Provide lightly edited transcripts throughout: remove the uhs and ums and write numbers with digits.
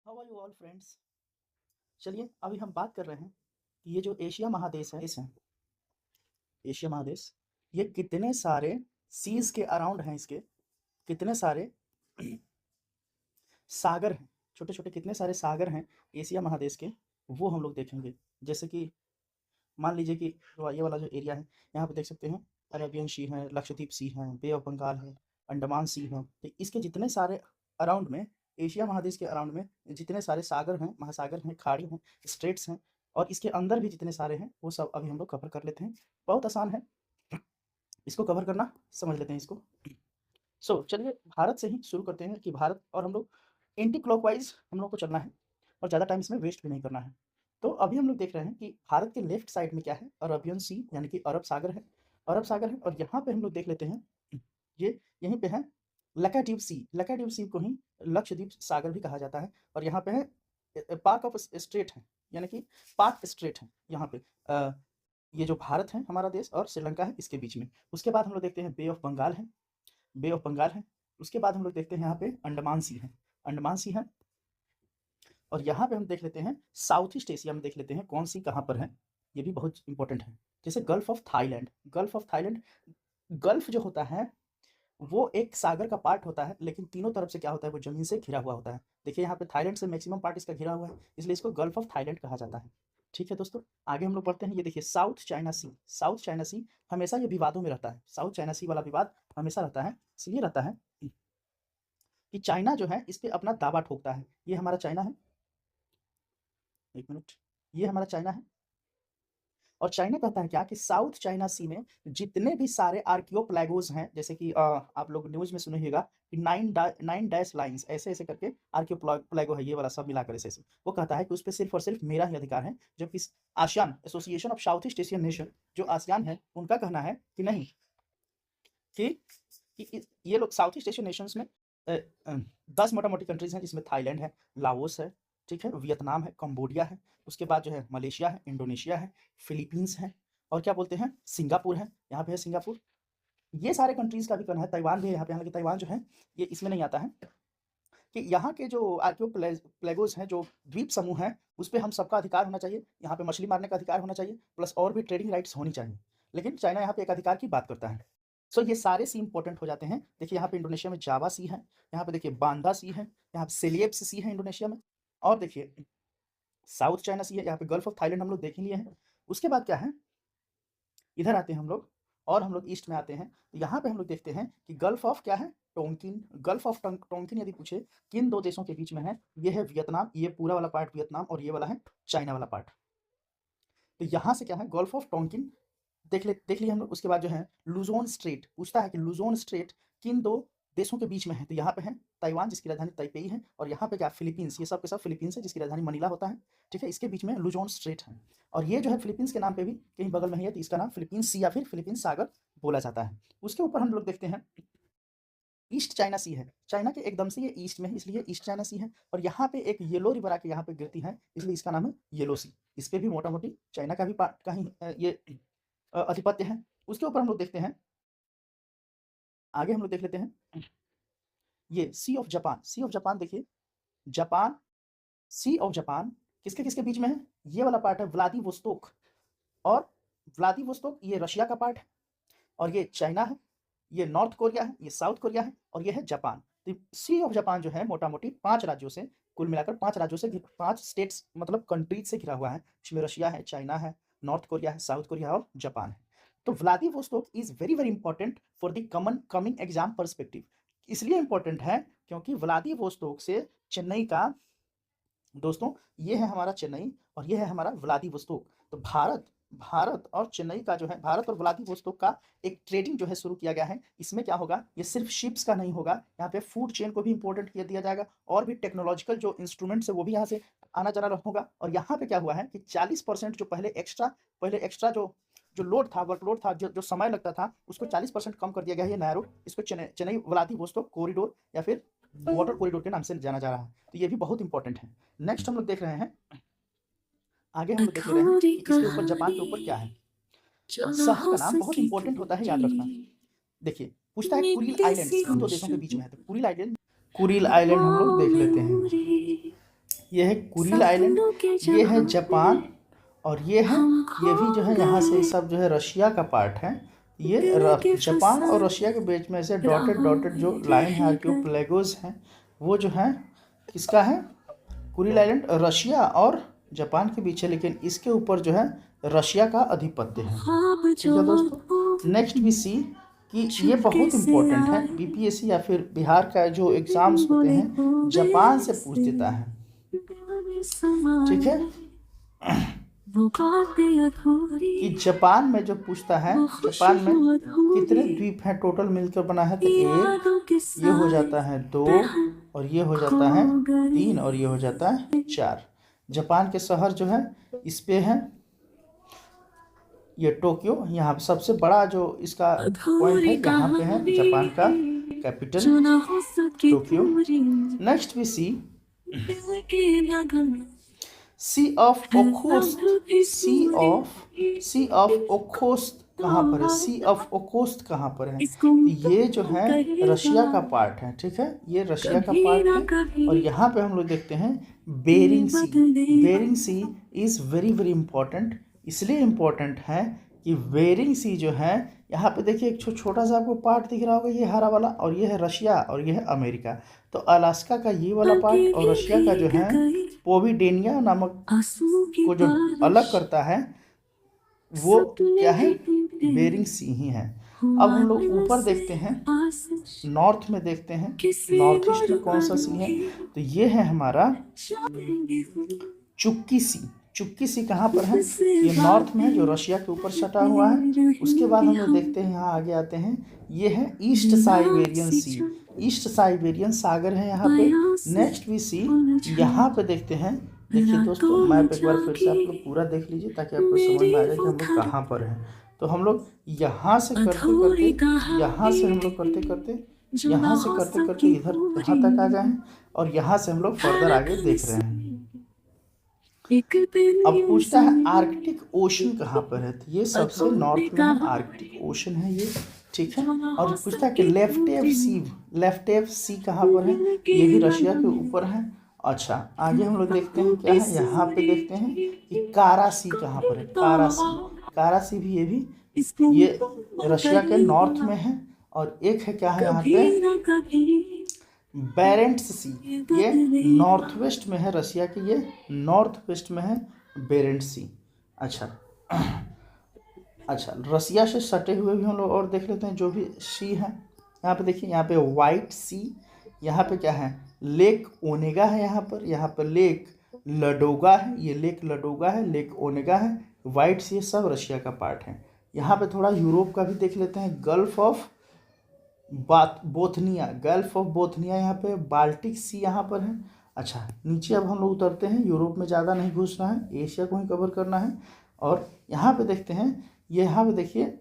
How are you all friends. चलिए अभी हम बात कर रहे हैं कि ये जो एशिया महादेश है एशिया महादेश, ये कितने सारे सीज के अराउंड हैं, इसके कितने सारे सागर हैं, छोटे छोटे कितने सारे सागर हैं एशिया महादेश के, वो हम लोग देखेंगे। जैसे कि मान लीजिए कि ये वाला जो एरिया है, यहाँ पे देख सकते हैं अरेबियन सी है, लक्षद्वीप सी है, बे ऑफ बंगाल है, अंडमान सी है। तो इसके जितने सारे अराउंड में, एशिया महादेश के अराउंड में जितने सारे सागर हैं, महासागर हैं, खाड़ी हैं, स्ट्रेट्स हैं, और इसके अंदर भी जितने सारे हैं, वो सब अभी हम लोग कवर कर लेते हैं। बहुत आसान है इसको कवर करना, समझ लेते हैं इसको। चलिए भारत से ही शुरू करते हैं कि भारत, और हम लोग एंटी क्लॉकवाइज हम लोग को चलना है और ज़्यादा टाइम इसमें वेस्ट भी नहीं करना है। तो अभी हम लोग देख रहे हैं कि भारत के लेफ्ट साइड में क्या है, अरबियन सी यानी कि अरब सागर है, और यहाँ पे हम लोग देख लेते हैं, ये यहीं पे है लक्षद्वीप सी को ही लक्षद्वीप सागर भी कहा जाता है। और यहाँ पे है पार्क ऑफ स्ट्रेट है, यानी कि पार्क स्ट्रेट है यहाँ पे। ये जो भारत है हमारा देश और श्रीलंका है, इसके बीच में। उसके बाद हम लोग देखते हैं बे ऑफ बंगाल है। उसके बाद हम लोग देखते हैं यहाँ पे अंडमान सी है। और यहाँ पे हम देख लेते हैं साउथ ईस्ट एशिया में, देख लेते हैं कौन सी कहाँ पर है, ये भी बहुत इंपॉर्टेंट है। जैसे गल्फ ऑफ थाईलैंड, गल्फ जो होता है वो एक सागर का पार्ट होता है, लेकिन तीनों तरफ से क्या होता है, वो जमीन से घिरा हुआ होता है। देखिए यहाँ पे थाईलैंड से मैक्सिमम पार्ट इसका घिरा हुआ है, इसलिए इसको गल्फ ऑफ थाईलैंड कहा जाता है। ठीक है दोस्तों, आगे हम लोग पढ़ते हैं। ये देखिए साउथ चाइना सी हमेशा ये विवादों में रहता है। साउथ चाइना सी वाला विवाद हमेशा रहता है, इसलिए रहता है कि चाइना जो है इस पे अपना दावा ठोकता है। ये हमारा चाइना है, एक मिनट, ये हमारा चाइना है, और चाइना कहता है क्या कि साउथ चाइना सी में जितने भी सारे आर्कियोप्लैगोज हैं, जैसे कि आप लोग न्यूज में सुने होगा कि 9 डैश लाइंस ऐसे ऐसे करके आर्कियोप्लैगो है, ये वाला सब मिलाकर ऐसे ऐसे। वो कहता है कि उस पर सिर्फ और सिर्फ मेरा ही अधिकार है, जबकि ASEAN association of south east Asian nation, जो आसियान है, उनका कहना है कि नहीं, कि ये लोग साउथ ईस्ट एशियन नेशंस में 10 मोटा मोटी कंट्रीज हैं, जिसमें थाईलैंड है, लाओस है, ठीक है, वियतनाम है, कंबोडिया है, उसके बाद जो है मलेशिया है, इंडोनेशिया है, फिलीपींस है, और क्या बोलते हैं, सिंगापुर है, यहाँ पे है सिंगापुर। ये सारे कंट्रीज का भी कहना है, ताइवान भी है यहाँ पे, हालांकि ताइवान जो है ये इसमें नहीं आता है, कि यहाँ के जो आर्कियोप्लैगोज हैं, जो द्वीप समूह हैं, उस पर हम सबका अधिकार होना चाहिए। यहाँ पे मछली मारने का अधिकार होना चाहिए, प्लस और भी ट्रेडिंग राइट्स होनी चाहिए। लेकिन चाइना यहाँ पे एक अधिकार की बात करता है। ये सारे सी इंपॉर्टेंट हो जाते हैं। देखिए यहाँ पे इंडोनेशिया में जावा सी है, यहाँ पे देखिए बांदा सी है, यहाँ पे सेलियप्स सी है इंडोनेशिया में, और देखिए साउथ चाइना सी है, यहाँ पे गल्फ ऑफ थाईलैंड हम लोग देख ही लिए हैं। उसके बाद क्या है, इधर आते हैं हम लोग, और हम लोग ईस्ट में आते हैं, तो यहाँ पे हम लोग देखते हैं कि गल्फ ऑफ क्या है, टोंकिन। गल्फ ऑफ टोंकिन यदि पूछे किन दो देशों के बीच में है, ये है वियतनाम, ये पूरा वाला पार्ट वियतनाम, और ये वाला है चाइना वाला पार्ट। तो यहाँ से क्या है, गल्फ ऑफ टोंकिन देख लिए हम लोग। उसके बाद जो है लुजोन स्ट्रेट, पूछता है कि लुजोन स्ट्रेट किन दो देशों के बीच में है, तो यहाँ पे है ताइवान, जिसकी राजधानी ताइपेई है, और यहाँ पे क्या फिलीपींस, ये सब के सब फिलीपींस है, जिसकी राजधानी मनीला होता है। ठीक है, इसके बीच में लुजोन स्ट्रेट है, और ये जो है फिलीपींस के नाम पे भी कहीं बगल में ही है, तो इसका नाम फिलीपींस सी या फिर फिलीपींस सागर बोला जाता है। उसके ऊपर हम लोग देखते हैं ईस्ट चाइना सी है, चाइना के एकदम से ये ईस्ट में है, इसलिए ईस्ट चाइना सी है, और यहाँ पे एक येलो रिवर आके यहाँ पे गिरती है, इसलिए इसका नाम है येलो सी। इस पे भी मोटा मोटी चाइना का भी ये आधिपत्य है। उसके ऊपर हम लोग देखते हैं, आगे हम लोग देख लेते हैं ये सी ऑफ जापान देखिए, जापान, सी ऑफ जापान किसके किसके बीच में है, ये वाला पार्ट है व्लादिवोस्तोक, और व्लादिवोस्तोक ये रशिया का पार्ट है, और ये चाइना है, ये नॉर्थ कोरिया है, ये साउथ कोरिया है, और ये है जापान। तो सी ऑफ जापान जो है मोटा मोटी 5 राज्यों से, कुल मिलाकर 5 राज्यों से, 5 स्टेट्स मतलब कंट्रीज से घिरा हुआ है, इसमें रशिया है, चाइना है, नॉर्थ कोरिया है, साउथ कोरिया और जापान है। तो Vladivostok is very very important for the coming exam perspective. इसलिए इंपॉर्टेंट है क्योंकि व्लादिवोस्तोक से चेन्नई का, दोस्तों ये है हमारा चेन्नई और ये है हमारा व्लादिवोस्तोक। तो भारत और चेन्नई का जो है, भारत और व्लादिवोस्तोक का एक ट्रेडिंग जो है शुरू किया गया है। इसमें क्या होगा, ये सिर्फ शिप्स का नहीं होगा, यहाँ पे फूड चेन को भी इंपॉर्टेंट किया दिया जाएगा, और भी टेक्नोलॉजिकल जो इंस्ट्रूमेंट्स है वो भी यहाँ से आना जाना होगा। और यहाँ पे क्या हुआ है कि 40% जो पहले एक्स्ट्रा जो लोड था, वर्कलोड था, जो समय लगता था, उसको 40% कम कर दिया गया है। ये नया रूट, इसको चेन्नई व्लादिवोस्तोक कॉरिडोर या फिर वाटर कॉरिडोर के नाम से जाना जा रहा है। तो ये भी बहुत इंपॉर्टेंट है। नेक्स्ट हम लोग देख रहे हैं, आगे हम लोग देख रहे हैं कि इसके ऊपर, जापान के ऊपर क्या है। शहर का नाम बहुत इंपॉर्टेंट होता है, याद रखना। देखिए पूछता है कुरिल आइलैंड्स किन दो देशों के बीच में है, तो कुरिल आइलैंड हम लोग देख लेते हैं। ये है कुरिल आइलैंड, ये है जापान, और ये भी जो है यहाँ से सब जो है रशिया का पार्ट है। ये जापान और रशिया के बीच में से डॉटेड डॉटेड जो लाइन है आर्कियोपेलागोस हैं वो जो है किसका है? कुरिल आइलैंड रशिया और जापान के बीच है, लेकिन इसके ऊपर जो है रशिया का अधिपत्य है। ठीक है दोस्तों, नेक्स्ट भी सी कि ये बहुत इंपॉर्टेंट है, बीपीएससी या फिर बिहार का जो एग्जाम्स होते हैं जापान से पूछ देता है। ठीक है, कि जापान में जो पूछता है जापान में कितने द्वीप हैं टोटल मिलकर बना है, तो एक, ये हो जाता है 2, और ये हो जाता है 3, और ये हो जाता है 4। जापान के शहर जो है इस पे है ये टोक्यो, यहाँ पे सबसे बड़ा जो इसका पॉइंट है यहाँ पे है जापान का कैपिटल टोक्यो। नेक्स्ट भी सी ऑफ ओखोस्ट, सी ऑफ ओखोस्ट कहाँ पर है? सी ऑफ ओखोस्ट कहाँ पर है? ये जो है रशिया का पार्ट है। ठीक है, ये रशिया का पार्ट है। और यहाँ पे हम लोग देखते हैं Bering Sea. Bering Sea is very very important, इसलिए इम्पोर्टेंट है कि बेरिंग सी जो है यहाँ पे देखिए एक छोटा सा आपको पार्ट दिख रहा होगा, ये हरा वाला, और ये है रशिया और ये है अमेरिका। तो अलास्का का ये वाला पार्ट और रशिया का जो है पोविडेनिया नामक को जो अलग करता है वो क्या है? बेरिंग सी ही है। अब हम लोग ऊपर देखते हैं, नॉर्थ में देखते हैं, नॉर्थ ईस्ट में कौन सा सी है? तो ये है हमारा चुक्की सी। चुक्की सी कहाँ पर है? ये नॉर्थ में है जो रशिया के ऊपर सटा हुआ है। उसके बाद हम लोग देखते हैं, यहाँ आगे आते हैं, ये है ईस्ट साइबेरियन सी। ईस्ट साइबेरियन सागर है यहाँ पे। नेक्स्ट भी सी, यहाँ पे देखते हैं। देखिए दोस्तों, मैप एक बार फिर से आप लोग पूरा देख लीजिए ताकि आपको समझ में आ जाए कि हम लोग कहाँ पर हैं। तो हम लोग यहाँ से करते करते, यहाँ से हम लोग करते करते, यहाँ से करते करते इधर यहाँ तक आ गए हैं, और यहाँ से हम लोग फर्दर आगे देख रहे हैं। अब पूछता है आर्कटिक ओशन कहाँ पर है? तो ये सबसे नॉर्थ में आर्कटिक ओशन है ये। ठीक है, और पूछता है कि लेफ्टेव सी कहाँ पर है? ये भी रशिया के ऊपर है। अच्छा, आगे हम लोग देखते हैं क्या है, यहाँ पे देखते हैं कि कारा सी कहाँ पर है? कारा सी भी ये रशिया के नॉर्थ में है। और एक है क्या है यहाँ पे? बेरेंट्स सी, ये नॉर्थ वेस्ट में है रशिया के, ये नॉर्थ वेस्ट में है बेरेंट्स सी। अच्छा, रशिया से सटे हुए भी हम लोग और देख लेते हैं जो भी सी है। यहाँ पे देखिए, यहाँ पे वाइट सी, यहाँ पे क्या है? लेक ओनेगा है यहाँ पर लेक लडोगा है, ये लेक लडोगा है, लेक ओनेगा है, वाइट सी, सब रशिया का पार्ट है। यहाँ पे थोड़ा यूरोप का भी देख लेते हैं, gulf of Bothnia, gulf of Bothnia यहाँ पे, बाल्टिक सी यहाँ पर है। अच्छा, नीचे अब हम लोग उतरते हैं, यूरोप में ज़्यादा नहीं घुसना है, एशिया को ही कवर करना है। और यहाँ पे देखते हैं, ये यहाँ पे देखिए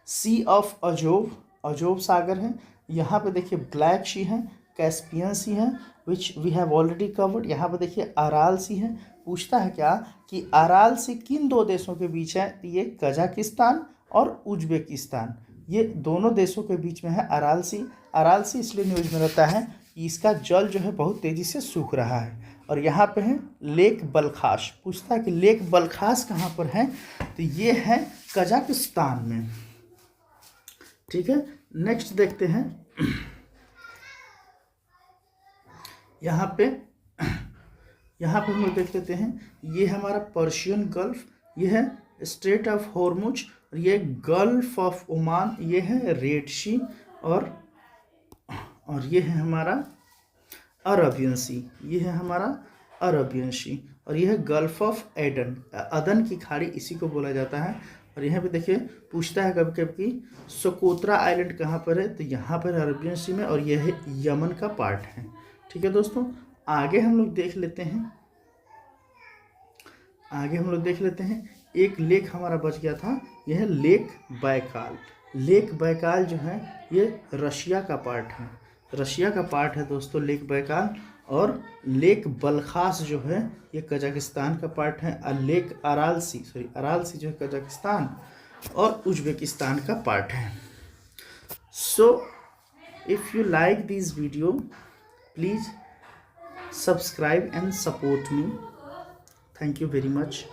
सी ऑफ अजोव सागर है। यहाँ पे देखिए ब्लैक सी है, कैस्पियन सी है, which we have already covered. यहाँ पे देखिए अराल सी है। पूछता है क्या कि अराल सी किन दो देशों के बीच है? ये कजाकिस्तान और उज्बेकिस्तान, ये दोनों देशों के बीच में है अराल सी। अराल सी इसलिए न्यूज़ में रहता है कि इसका जल जो है बहुत तेज़ी से सूख रहा है। और यहाँ पे है लेक बलखाश। पूछता है कि लेक बलखाश कहाँ पर है? तो ये है कजाकिस्तान में। ठीक है, नेक्स्ट देखते हैं, यहाँ पे हम लोग देख लेते हैं, ये हमारा पर्शियन गल्फ, ये है स्ट्रेट ऑफ हॉर्मुज, और ये गल्फ ऑफ ओमान, ये है रेड सी, और ये है हमारा अरबियन सी, ये है हमारा अरबियन सी, और ये है गल्फ ऑफ अदन की खाड़ी, इसी को बोला जाता है। और यहाँ पे देखिए पूछता है कभी कभी सोकोत्रा आइलैंड कहाँ पर है? तो यहाँ पर अरबियन सी में, और यह है यमन का पार्ट है। ठीक है दोस्तों, आगे हम लोग देख लेते हैं, एक लेक हमारा बच गया था, यह है लेक बैकाल। लेक बैकाल जो है ये रशिया का पार्ट है दोस्तों, लेक बैकाल। और लेक बलखास जो है ये कजाकिस्तान का पार्ट है। और लेक अराल सी जो है कजाकिस्तान और उज्बेकिस्तान का पार्ट है। So if you like this video, please subscribe and support me. Thank you very much.